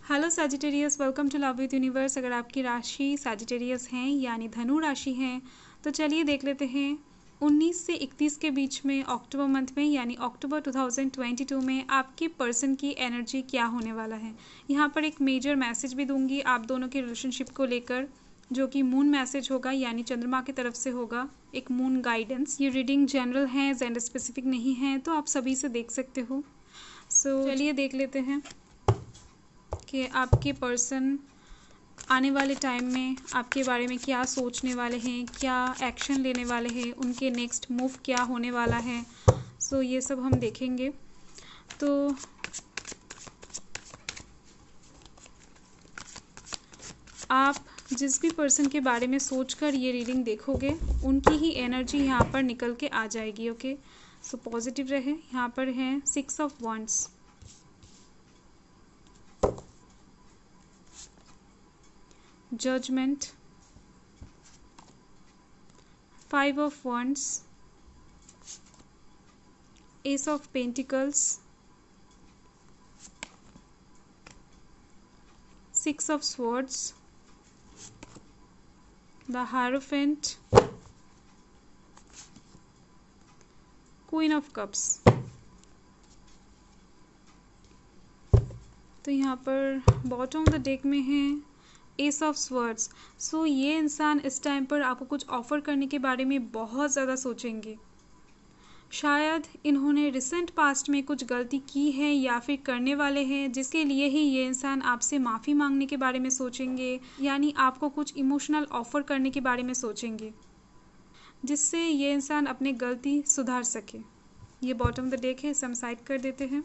Hello Sagittarius, welcome to love with universe. अगर आपकी राशि सजिटेरियस हैं यानी धनु राशि हैं तो चलिए देख लेते हैं 19 से 31 के बीच में अक्टूबर मंथ में यानी अक्टूबर 2022 में आपके पर्सन की एनर्जी क्या होने वाला है। यहाँ पर एक मेजर मैसेज भी दूंगी आप दोनों के रिलेशनशिप को लेकर, जो कि मून मैसेज होगा यानी चंद्रमा की तरफ से होगा, एक मून गाइडेंस। ये रीडिंग जनरल है, जेंडर स्पेसिफिक नहीं है, तो आप सभी से देख सकते हो। चलिए देख लेते हैं कि आपके पर्सन आने वाले टाइम में आपके बारे में क्या सोचने वाले हैं, क्या एक्शन लेने वाले हैं, उनके नेक्स्ट मूव क्या होने वाला है। ये सब हम देखेंगे। तो आप जिस भी पर्सन के बारे में सोचकर ये रीडिंग देखोगे उनकी ही एनर्जी यहाँ पर निकल के आ जाएगी। ओके, पॉजिटिव रहे। यहाँ पर है 6 of wands, judgement, 5 of wands, ace of pentacles, 6 of swords, the hierophant, queen of cups। तो यहाँ पर बॉटम ऑफ द डेक में है एस ऑफ स्वर्ड्स। ये इंसान इस टाइम पर आपको कुछ ऑफर करने के बारे में बहुत ज़्यादा सोचेंगे। शायद इन्होंने रिसेंट पास्ट में कुछ गलती की है या फिर करने वाले हैं, जिसके लिए ही ये इंसान आपसे माफ़ी मांगने के बारे में सोचेंगे, यानी आपको कुछ इमोशनल ऑफर करने के बारे में सोचेंगे, जिससे ये इंसान अपनी गलती सुधार सके। ये बॉटम ऑफ द डेक है, इसे हम साइड कर देते हैं।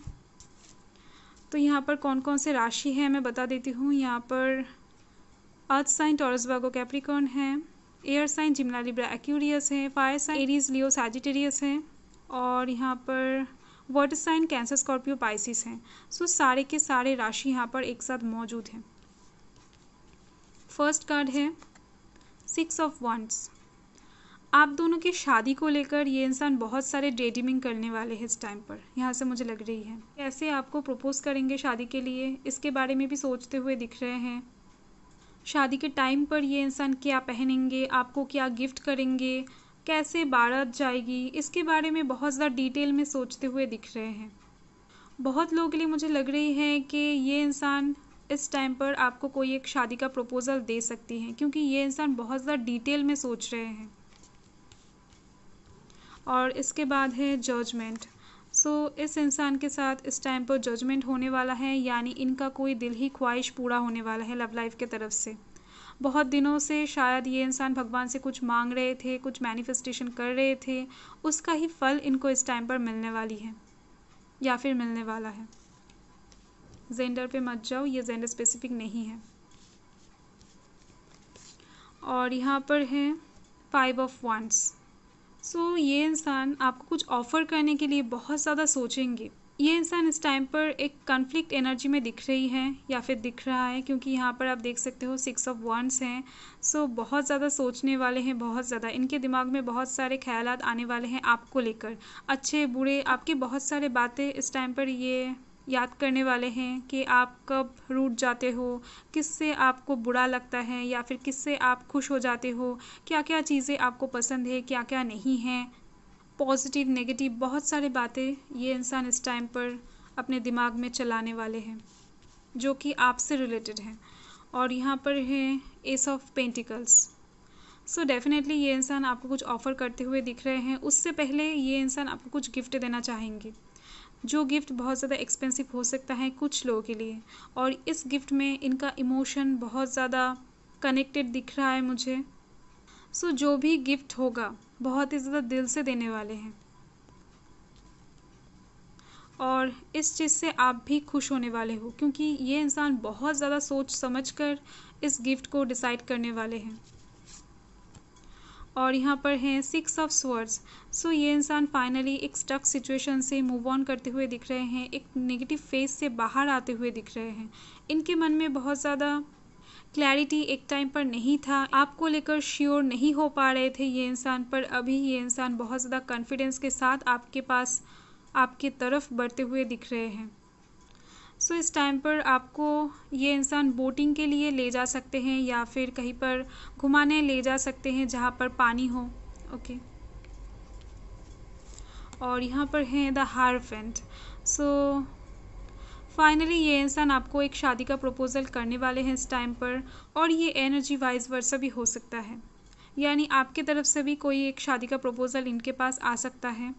तो यहाँ पर कौन कौन से राशि है मैं बता देती हूँ। यहाँ पर earth sign Taurus Virgo Capricorn है, air sign Gemini Libra Aquarius है, fire sign Aries Leo Sagittarius है, और यहाँ पर water sign Cancer Scorpio Pisces हैं। सारे के सारे राशि यहाँ पर एक साथ मौजूद हैं। फर्स्ट कार्ड है 6 ऑफ वॉन्ड्स। आप दोनों की शादी को लेकर ये इंसान बहुत सारे डेटिंग करने वाले हैं इस टाइम पर, यहाँ से मुझे लग रही है। कैसे आपको प्रपोज करेंगे शादी के लिए, इसके बारे में भी सोचते हुए दिख रहे हैं। शादी के टाइम पर ये इंसान क्या पहनेंगे, आपको क्या गिफ्ट करेंगे, कैसे बारात जाएगी, इसके बारे में बहुत ज़्यादा डिटेल में सोचते हुए दिख रहे हैं। बहुत लोगों के लिए मुझे लग रही है कि ये इंसान इस टाइम पर आपको कोई एक शादी का प्रपोजल दे सकती हैं, क्योंकि ये इंसान बहुत ज़्यादा डिटेल में सोच रहे हैं। और इसके बाद है जजमेंट। इस इंसान के साथ इस टाइम पर जजमेंट होने वाला है, यानी इनका कोई दिल ही ख्वाहिश पूरा होने वाला है लव लाइफ के तरफ से। बहुत दिनों से शायद ये इंसान भगवान से कुछ मांग रहे थे, कुछ मैनिफेस्टेशन कर रहे थे, उसका ही फल इनको इस टाइम पर मिलने वाली है या फिर मिलने वाला है। जेंडर पे मत जाओ, ये जेंडर स्पेसिफिक नहीं है। और यहाँ पर है 5 ऑफ वॉन्ड्स। ये इंसान आपको कुछ ऑफर करने के लिए बहुत ज़्यादा सोचेंगे। ये इंसान इस टाइम पर एक कॉन्फ्लिक्ट एनर्जी में दिख रही है या फिर दिख रहा है, क्योंकि यहाँ पर आप देख सकते हो 6 ऑफ वॉन्ड्स हैं। बहुत ज़्यादा सोचने वाले हैं, बहुत ज़्यादा इनके दिमाग में बहुत सारे ख्यालात आने वाले हैं आपको लेकर, अच्छे बुरे, आपकी बहुत सारे बातें इस टाइम पर ये याद करने वाले हैं कि आप कब रूठ जाते हो, किससे आपको बुरा लगता है या फिर किससे आप खुश हो जाते हो, क्या क्या चीज़ें आपको पसंद है, क्या क्या नहीं है, पॉजिटिव नेगेटिव बहुत सारी बातें ये इंसान इस टाइम पर अपने दिमाग में चलाने वाले हैं, जो कि आपसे रिलेटेड हैं। और यहाँ पर है एस ऑफ पेंटिकल्स। डेफिनेटली ये इंसान आपको कुछ ऑफ़र करते हुए दिख रहे हैं। उससे पहले ये इंसान आपको कुछ गिफ्ट देना चाहेंगे, जो गिफ्ट बहुत ज़्यादा एक्सपेंसिव हो सकता है कुछ लोगों के लिए, और इस गिफ्ट में इनका इमोशन बहुत ज़्यादा कनेक्टेड दिख रहा है मुझे। जो भी गिफ्ट होगा बहुत ही ज़्यादा दिल से देने वाले हैं, और इस चीज़ से आप भी खुश होने वाले हो, क्योंकि ये इंसान बहुत ज़्यादा सोच समझकर इस गिफ्ट को डिसाइड करने वाले हैं। और यहाँ पर है 6 ऑफ स्वर्ड्स। ये इंसान फाइनली एक स्टक सिचुएशन से मूव ऑन करते हुए दिख रहे हैं, एक नेगेटिव फेज से बाहर आते हुए दिख रहे हैं। इनके मन में बहुत ज़्यादा क्लैरिटी एक टाइम पर नहीं था, आपको लेकर श्योर नहीं हो पा रहे थे ये इंसान, पर अभी ये इंसान बहुत ज़्यादा कॉन्फिडेंस के साथ आपके पास, आपकी तरफ बढ़ते हुए दिख रहे हैं। सो इस टाइम पर आपको ये इंसान बोटिंग के लिए ले जा सकते हैं या फिर कहीं पर घुमाने ले जा सकते हैं जहाँ पर पानी हो। ओके, और यहाँ पर है द हायरफेंट। सो फाइनली ये इंसान आपको एक शादी का प्रपोज़ल करने वाले हैं इस टाइम पर, और ये एनर्जी वाइज वर्सा भी हो सकता है, यानी आपके तरफ से भी कोई एक शादी का प्रपोज़ल इनके पास आ सकता है।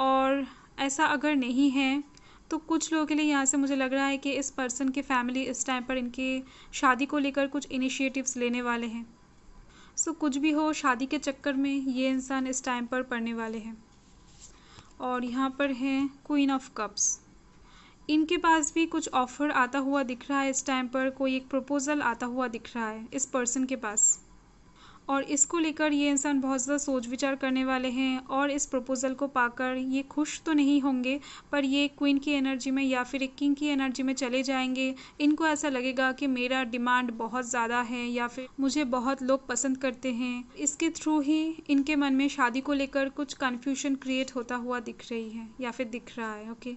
और ऐसा अगर नहीं है तो कुछ लोगों के लिए यहाँ से मुझे लग रहा है कि इस पर्सन की फैमिली इस टाइम पर इनके शादी को लेकर कुछ इनिशिएटिव्स लेने वाले हैं। सो कुछ भी हो, शादी के चक्कर में ये इंसान इस टाइम पर पड़ने वाले हैं। और यहाँ पर है क्वीन ऑफ कप्स। इनके पास भी कुछ ऑफ़र आता हुआ दिख रहा है इस टाइम पर, कोई एक प्रपोज़ल आता हुआ दिख रहा है इस पर्सन के पास, और इसको लेकर ये इंसान बहुत ज़्यादा सोच विचार करने वाले हैं। और इस प्रपोज़ल को पाकर ये खुश तो नहीं होंगे, पर ये क्वीन की एनर्जी में या फिर एक किंग की एनर्जी में चले जाएंगे। इनको ऐसा लगेगा कि मेरा डिमांड बहुत ज़्यादा है या फिर मुझे बहुत लोग पसंद करते हैं। इसके थ्रू ही इनके मन में शादी को लेकर कुछ कन्फ्यूजन क्रिएट होता हुआ दिख रही है या फिर दिख रहा है। ओके,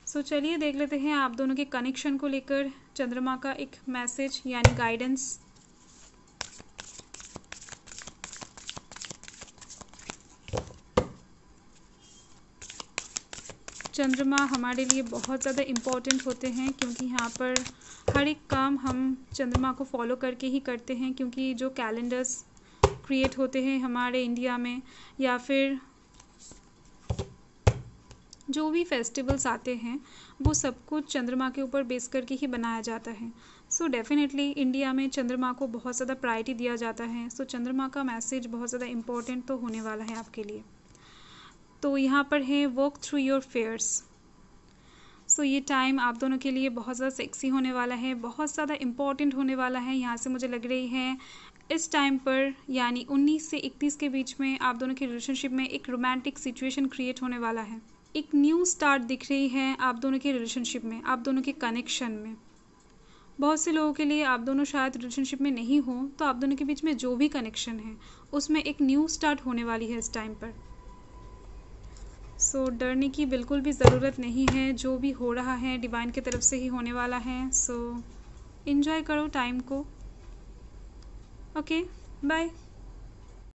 सो चलिए देख लेते हैं आप दोनों के कनेक्शन को लेकर चंद्रमा का एक मैसेज यानी गाइडेंस। चंद्रमा हमारे लिए बहुत ज़्यादा इम्पॉर्टेंट होते हैं, क्योंकि यहाँ पर हर एक काम हम चंद्रमा को फॉलो करके ही करते हैं। क्योंकि जो कैलेंडर्स क्रिएट होते हैं हमारे इंडिया में, या फिर जो भी फेस्टिवल्स आते हैं, वो सब कुछ चंद्रमा के ऊपर बेस करके ही बनाया जाता है। सो डेफिनेटली इंडिया में चंद्रमा को बहुत ज़्यादा प्रायोरिटी दिया जाता है। सो चंद्रमा का मैसेज बहुत ज़्यादा इम्पोर्टेंट तो होने वाला है आपके लिए। तो यहाँ पर है वर्क थ्रू योर फेयर्स। सो ये टाइम आप दोनों के लिए बहुत ज़्यादा सेक्सी होने वाला है, बहुत ज़्यादा इम्पॉर्टेंट होने वाला है। यहाँ से मुझे लग रही है इस टाइम पर यानी 19 से 31 के बीच में आप दोनों की रिलेशनशिप में एक रोमांटिक सिचुएशन क्रिएट होने वाला है। एक न्यू स्टार्ट दिख रही है आप दोनों के रिलेशनशिप में, आप दोनों के कनेक्शन में। बहुत से लोगों के लिए आप दोनों शायद रिलेशनशिप में नहीं हो, तो आप दोनों के बीच में जो भी कनेक्शन है उसमें एक न्यू स्टार्ट होने वाली है इस टाइम पर। सो डरने की बिल्कुल भी ज़रूरत नहीं है, जो भी हो रहा है डिवाइन की तरफ से ही होने वाला है। सो एंजॉय करो टाइम को। Okay, bye.